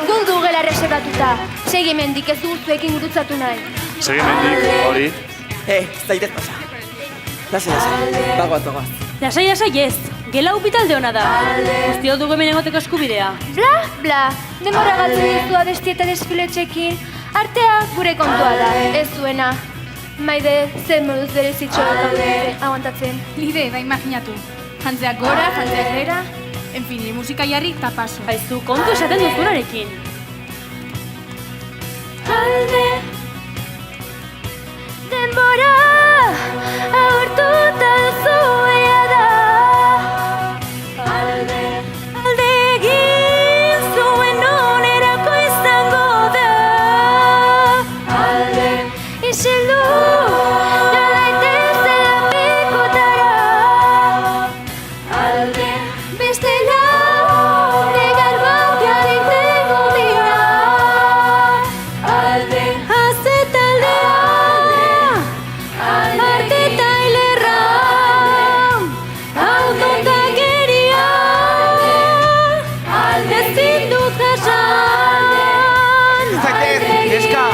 Guk dugela reservatuta. Segi hemendik, ez dugu zuekin gurutzatu nahi. Segi hemendik, hori. Ez daitez pasa. Lasai, bagoaz. Lasai ez, gela upitalde hona da. Guztio dugu hemen egoteko eskubidea. Bla, denbora galtzen dizu abesti eta desfiletxekin. Artea gure kontua da, ez zuena. Maide, zer moduz berezitxo aguantatzen. Lide, imaginatu. Jantzeak gora, jantzeak lera, en fin, musika jarri eta paso. Aizu, kontu esaten duzunarekin. Alde, denbora, agortuta duzuea da. Alde egin zuen onerako izango da. Alde, isildu, nolaitezela pikutara. Alde, bestela, negar batean irtengo dira. Alde, azetaldea, arte eta hilerra, autotakeria, ezin dut jasan. Zaitez, eska,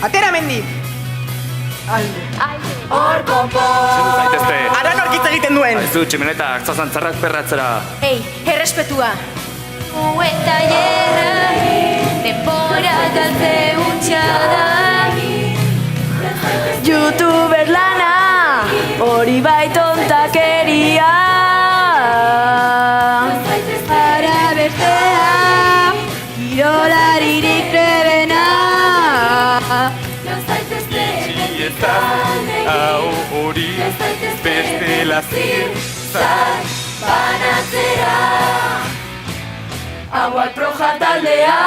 atera mendik. Hor konpon. Zaitezte. Ara norkitz egiten duen. Aizu, tximenetak, zazantzarrak perratzera. Ei, errespetua. Eta jerra, denbora galtze utxa da. Youtuber lana, hori bai tontakeria. Para bestea, kirolaririk trebena. Hau hori, bestela Zan banatzera. Hau alproja taldea,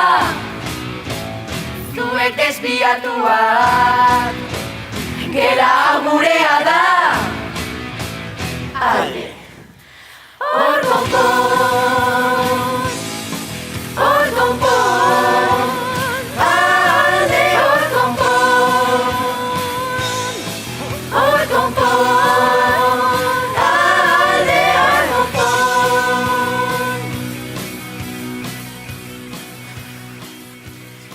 zuek desbiatuak. Gela gurea da. Alde, hor konpon.